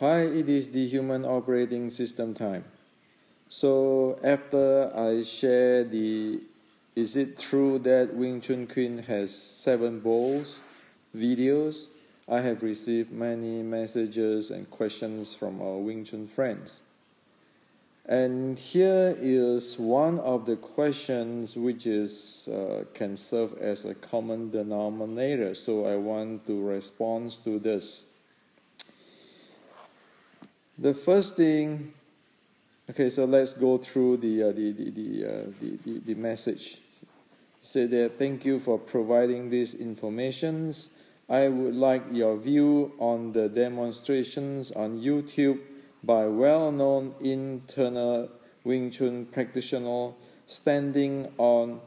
Hi, it is the human operating system time. So after I share is it true that Wing Chun Queen has 7 bowls videos, I have received many messages and questions from our Wing Chun friends. And here is one of the questions which can serve as a common denominator. So I want to respond to this. The first thing, okay, so let's go through the message. Say that thank you for providing these informations. I would like your view on the demonstrations on YouTube by well-known internal Wing Chun practitioner standing on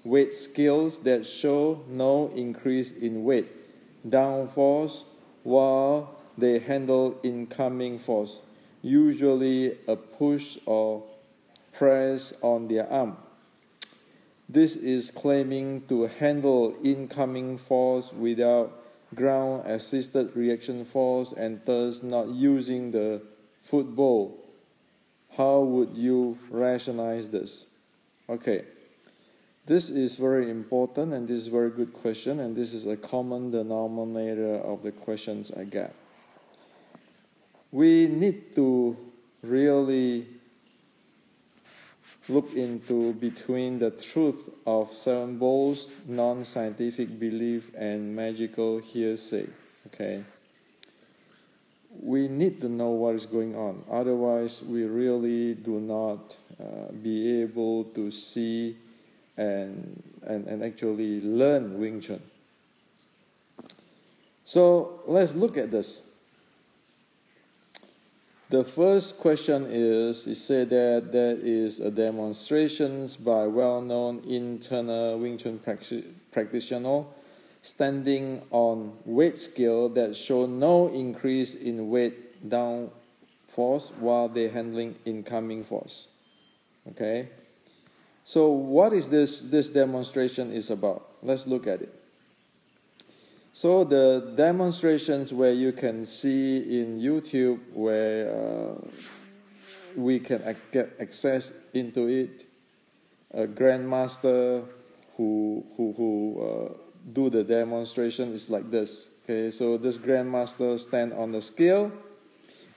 weight scales that show no increase in weight, down force, while they handle incoming force, usually a push or press on their arm. This is claiming to handle incoming force without ground-assisted reaction force and thus not using the football. How would you rationalize this? Okay, this is very important and this is a very good question, and this is a common denominator of the questions I get. We need to really look into between the truth of 7 bowls, non-scientific belief, and magical hearsay. Okay, we need to know what is going on. Otherwise, we really do not be able to see and actually learn Wing Chun. So let's look at this. The first question is, it said that there is a demonstrations by well-known internal Wing Chun practitioner standing on weight scale that show no increase in weight down force while they handling incoming force. Okay, so what is this demonstration is about? Let's look at it. So the demonstrations where you can see in YouTube where we can get access into it, a grandmaster who do the demonstration is like this. Okay, so this grandmaster stand on the scale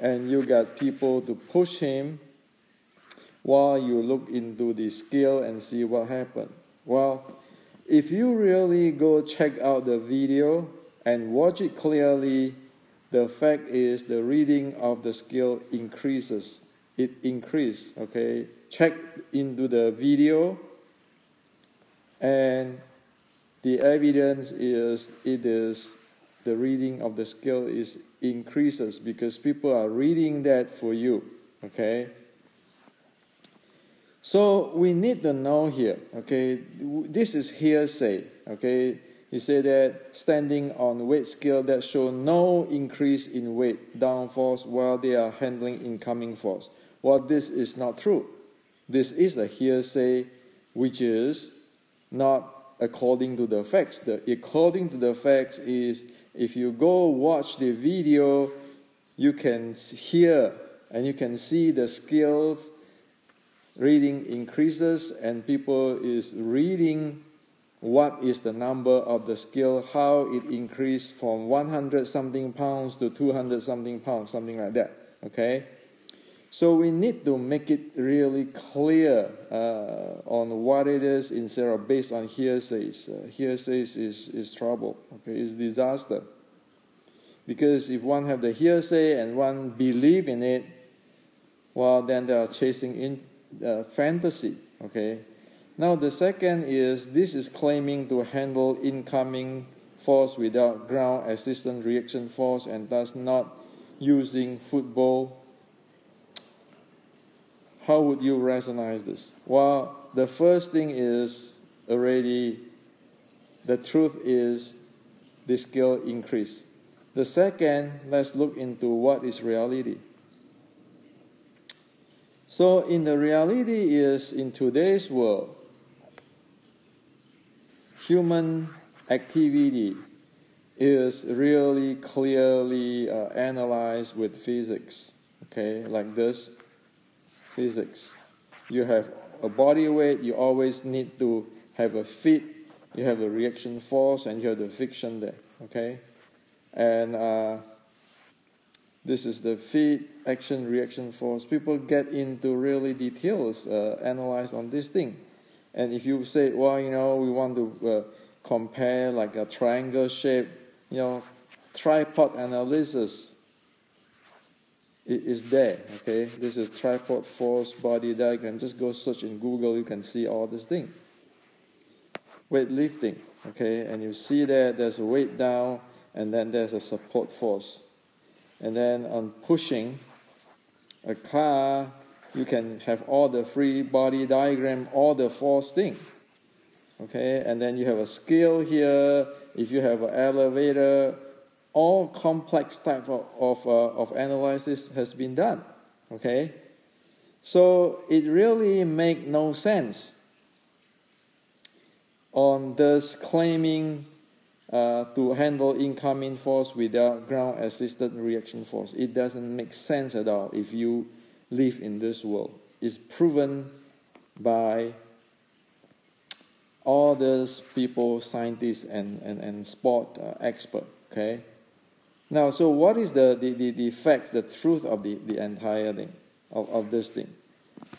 and you got people to push him while you look into the scale and see what happened. Well, if you really go check out the video and watch it clearly, the fact is the reading of the scale increases. It increased, okay? Check into the video and the evidence is the reading of the scale is increases because people are reading that for you, okay? So we need to know here, okay, this is hearsay, okay. He said that standing on weight scale that show no increase in weight down force while they are handling incoming force. Well, this is not true. This is a hearsay which is not according to the facts. According to the facts is if you go watch the video, you can hear and you can see the scales reading increases and people is reading what is the number of the scale, how it increased from 100 something pounds to 200 something pounds, something like that, okay? So we need to make it really clear on what it is instead of based on hearsays. Hearsays is trouble, okay, it's disaster. Because if one have the hearsay and one believe in it, well, then they are chasing in fantasy, okay? Now the second is, this is claiming to handle incoming force without ground assistant reaction force and thus not using football. How would you rationalize this? Well, the first thing is already, the truth is the scale increase. The second, let's look into what is reality. So in the reality is, in today's world, human activity is really clearly analyzed with physics. Okay, like this, physics. You have a body weight, you always need to have a fit, you have a reaction force, and you have the friction there. Okay, and this is the fit, action, reaction force. People get into really details, analyze on this thing. And if you say, well, we want to compare like a triangle shape, tripod analysis is there. Okay, this is tripod force body diagram. Just go search in Google, you can see all this thing. Weightlifting, okay, and you see that there's a weight down, and then there's a support force. And then on pushing a car, you can have all the free body diagram, all the force thing. Okay, and then you have a scale here. If you have an elevator, all complex type of analysis has been done. Okay, so it really make no sense on this claiming to handle incoming force without ground-assisted reaction force. It doesn't make sense at all if you live in this world. It's proven by all these people, scientists and sport experts. Okay. Now, so what is the fact, the truth of the entire thing, of this thing?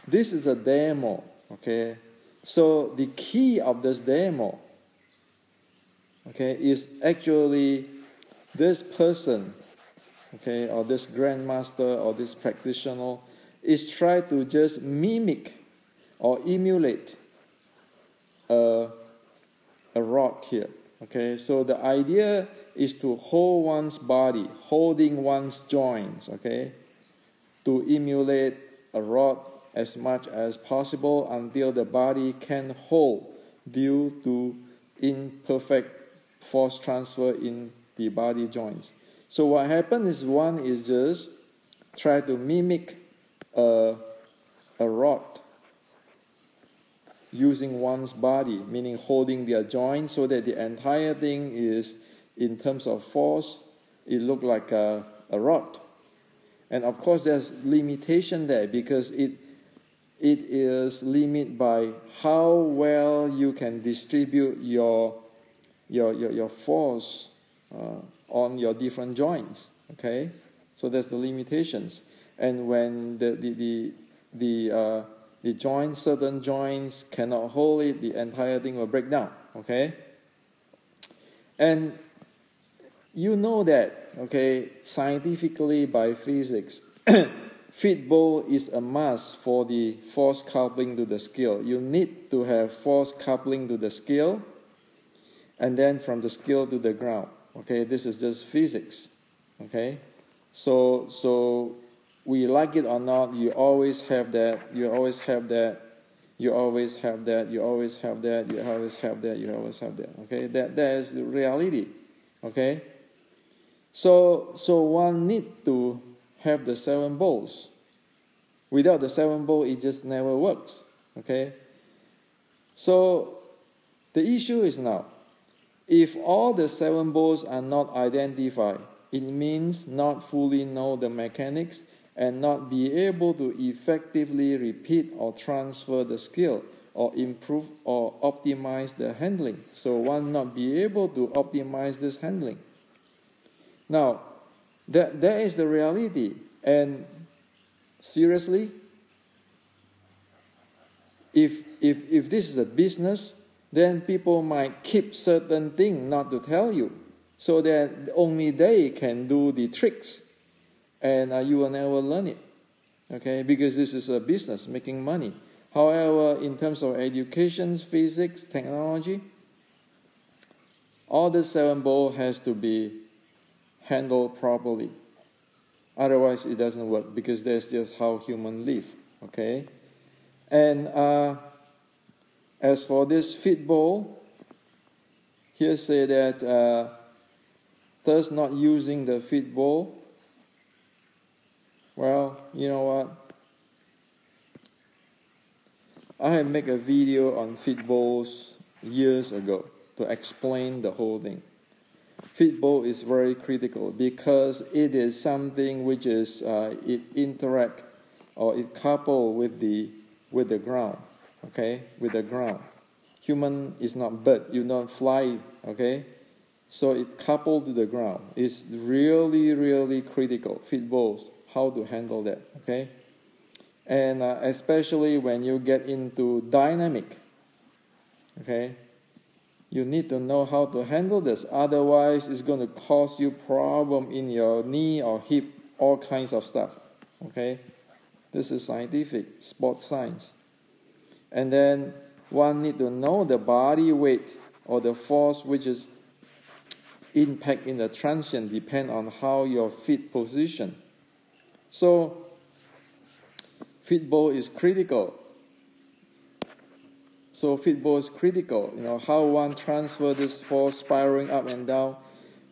This is a demo. Okay. So the key of this demo, okay, is actually this person, okay, or this grandmaster or this practitioner is try to just mimic or emulate a rod here. Okay, so the idea is to hold one's body, holding one's joints, okay, to emulate a rod as much as possible until the body can hold due to imperfect force transfer in the body joints. So what happens is one is just try to mimic a rod using one's body, meaning holding their joints, so that the entire thing is, in terms of force, it looks like a rod. And of course there's limitation there, because it is limited by how well you can distribute your force on your different joints. Okay, so there's the limitations. And when the joints, certain joints cannot hold it, the entire thing will break down. Okay, and you know that, okay, scientifically by physics, fit bowl is a must for the force coupling to the scale. You need to have force coupling to the scale, and then from the scale to the ground. Okay, this is just physics. Okay, so we like it or not, you always have that. You always have that. You always have that. You always have that. You always have that. You always have that. Okay, that is the reality. Okay, so one need to have the 7 bowls. Without the 7 bowl, it just never works. Okay, so the issue is now, if all the 7 bowls are not identified, it means not fully know the mechanics and not be able to effectively repeat or transfer the skill or improve or optimize the handling. So one not be able to optimize this handling. Now, that is the reality. And seriously, if this is a business, then people might keep certain things not to tell you, so that only they can do the tricks, and you will never learn it. Okay, because this is a business making money. However, in terms of education, physics, technology, all the 7 bowl has to be handled properly. Otherwise, it doesn't work, because that's just how humans live. Okay, and as for this fit bowl, here say that thus not using the fit bowl. Well, you know what? I have made a video on fit bowls years ago to explain the whole thing. Feedback is very critical because it is something which is it interact or it couple with the ground, okay, with the ground. Human is not bird, you not fly, okay. So it coupled to the ground. It's really, really critical. Feedback, how to handle that, okay. And especially when you get into dynamic, okay. You need to know how to handle this. Otherwise, it's going to cause you problem in your knee or hip, all kinds of stuff. Okay? This is scientific, sports science. And then one need to know the body weight or the force which is impact in the transient depend on how your feet position. So, feedback is critical. So feedback is critical. How one transfer this force spiraling up and down.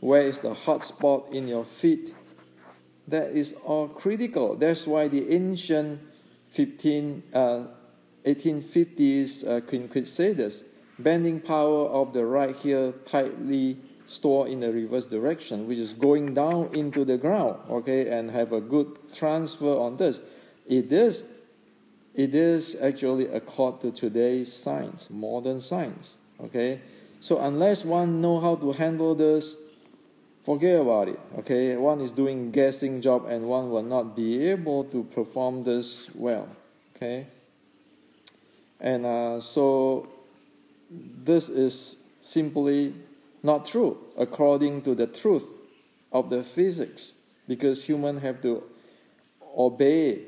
Where is the hot spot in your feet? That is all critical. That's why the ancient 1850s could say this. Bending power of the right heel tightly stored in the reverse direction, which is going down into the ground, okay, and have a good transfer on this. It is actually accord to today's science, modern science, okay? So unless one know how to handle this, forget about it, okay? One is doing guessing job and one will not be able to perform this well, okay? And so this is simply not true according to the truth of the physics, because humans have to obey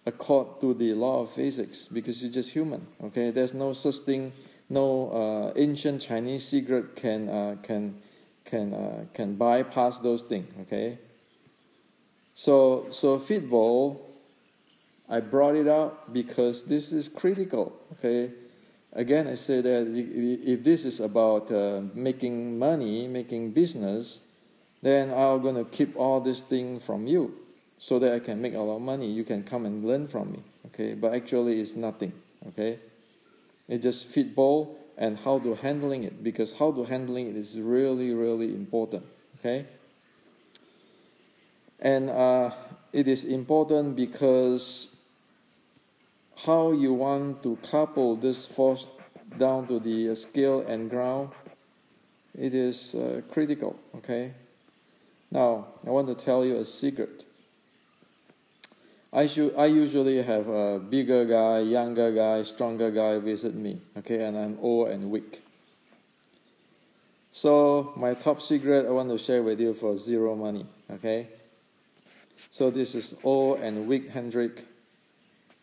accord to the law of physics, because you're just human. Okay, there's no such thing. No ancient Chinese secret can bypass those things. Okay. So feedback, I brought it up because this is critical. Okay. Again, I say that if this is about making money, making business, then I'm going to keep all this thing from you, so that I can make a lot of money. You can come and learn from me, okay? But actually it's nothing, okay? It's just feedback and how to handling it, because how to handling it is really, really important, okay? And it is important because how you want to couple this force down to the scale and ground, it is critical, okay? Now, I want to tell you a secret. I usually have a bigger guy, younger guy, stronger guy visit me, okay, and I'm old and weak. So my top secret I want to share with you for zero money, okay? So this is old and weak Hendrik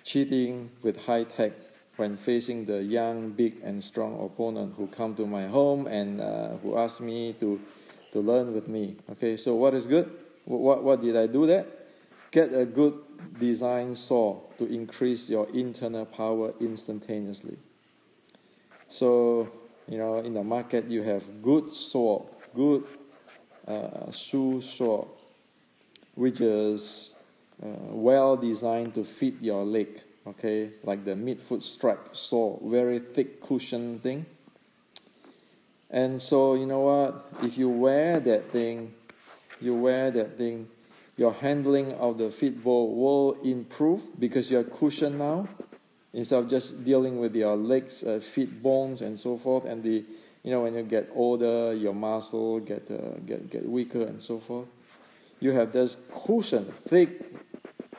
cheating with high tech when facing the young, big and strong opponent who come to my home and who ask me to learn with me. Okay, so what is good? What did I do that? Get a good design saw to increase your internal power instantaneously. So, in the market you have good saw, good shoe saw, which is well designed to fit your leg, okay, like the midfoot strike saw, very thick cushion thing. And so, you know what, if you wear that thing, your handling of the feedback will improve because you're cushioned now, instead of just dealing with your legs, feet bones, and so forth. And when you get older, your muscle get weaker and so forth. You have this cushion, thick,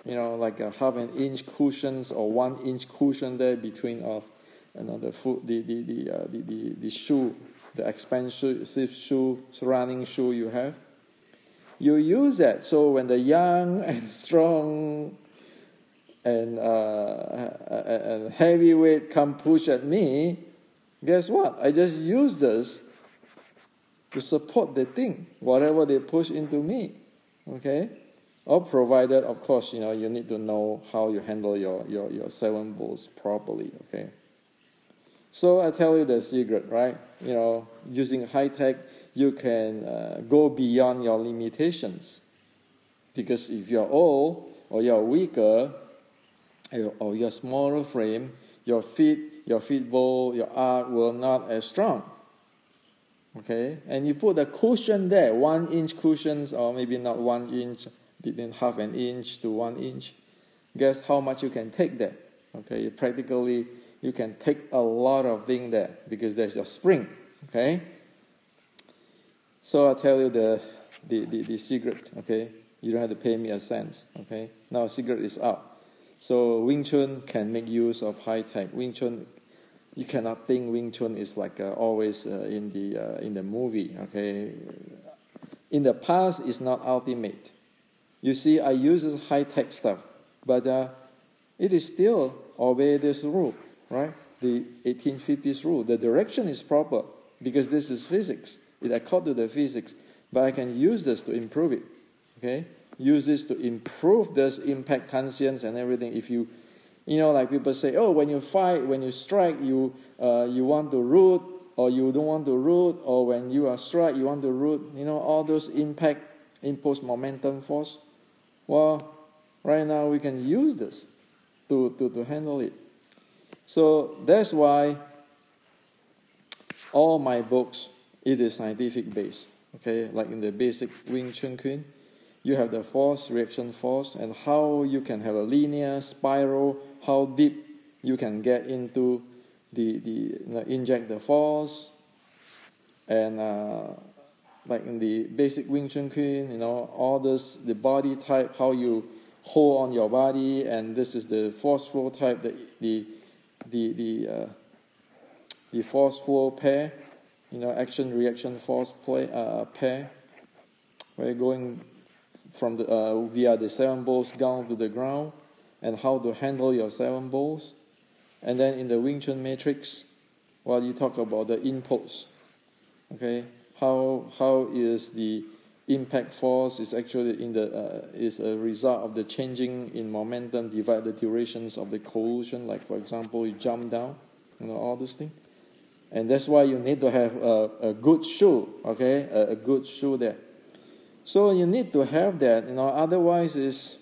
like a half an inch cushions or 1 inch cushion there between of the foot, the shoe, the expensive shoe, running shoe you have. You use that, so when the young and strong and heavyweight come push at me, guess what? I just use this to support the thing, whatever they push into me, okay? Or provided, of course, you need to know how you handle your 7 balls properly, okay? So I tell you the secret, right? Using high tech, you can go beyond your limitations. Because if you're old or you're weaker or you're smaller frame, your feet ball, your arm will not as strong. Okay, and you put a cushion there, 1 inch cushions, or maybe not 1 inch, between half an inch to 1 inch. Guess how much you can take there? Okay, practically you can take a lot of things there because there's a spring. Okay, so I'll tell you the secret. Okay, you don't have to pay me a cent. Okay, now secret is out. So Wing Chun can make use of high tech. Wing Chun, you cannot think Wing Chun is like always in the movie. Okay, in the past it's not ultimate. You see, I use this high tech stuff, but it is still obey this rule, right? The 1850s rule. The direction is proper because this is physics. It accords to the physics, but I can use this to improve it. Okay, use this to improve this impact conscience and everything. If you know, like people say, oh, when you fight, when you strike, you want to root, or you don't want to root, or when you are struck, you want to root. You know, all those impact impose momentum force. Well, right now we can use this to handle it. So that's why all my books, it is scientific based. Okay, like in the basic Wing Chun Kuen, you have the force, reaction force, and how you can have a linear spiral, how deep you can get into inject the force, and like in the basic Wing Chun Kuen, you know, all this, the body type, how you hold on your body, and this is the force flow type, the force flow pair, you know, action reaction force pair, where going from the via the 7 balls down to the ground, and how to handle your 7 balls. And then in the Wing Chun matrix, well, you talk about the inputs. Okay, how is the impact force is actually is a result of the changing in momentum divide the durations of the collision. Like for example, you jump down, you know, all these things. And that's why you need to have a good shoe. Okay, a good shoe there. So you need to have that, you know, otherwise is,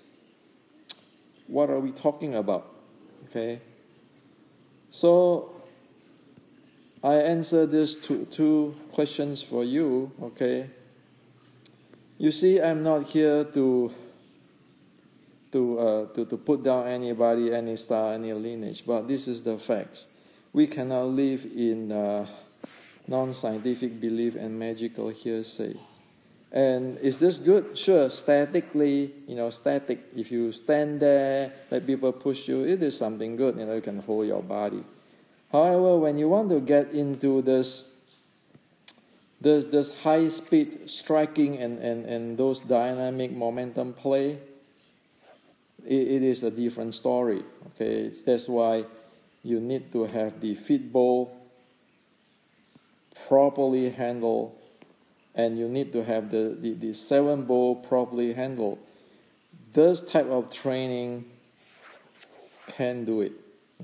what are we talking about? Okay. So I answer these two questions for you, okay? You see, I'm not here to put down anybody, any star, any lineage, but this is the facts. We cannot live in non-scientific belief and magical hearsay. And is this good? Sure, statically, you know, static. If you stand there, let people push you, it is something good, you know, you can hold your body. However, when you want to get into this high speed striking and those dynamic momentum play, it is a different story. Okay, that's why you need to have the feet ball properly handled, and you need to have the 7 ball properly handled. This type of training can do it,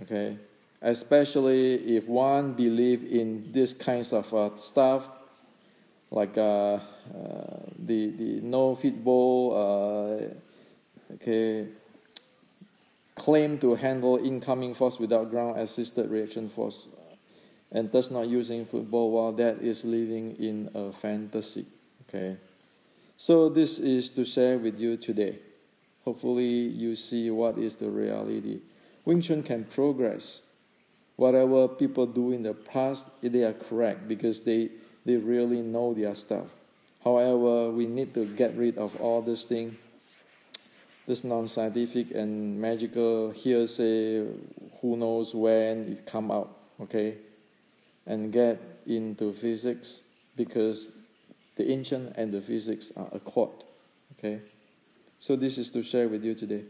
okay? Especially if one believe in this kinds of stuff, like the no feet ball, okay, claim to handle incoming force without ground assisted reaction force, and thus not using football, while that is living in a fantasy. Okay, so this is to share with you today. Hopefully you see what is the reality. Wing Chun can progress. Whatever people do in the past, they are correct because they really know their stuff. However, we need to get rid of all this thing, this non-scientific and magical hearsay, who knows when it come out, okay? And get into physics, because the ancient and the physics are accord. Okay, so this is to share with you today.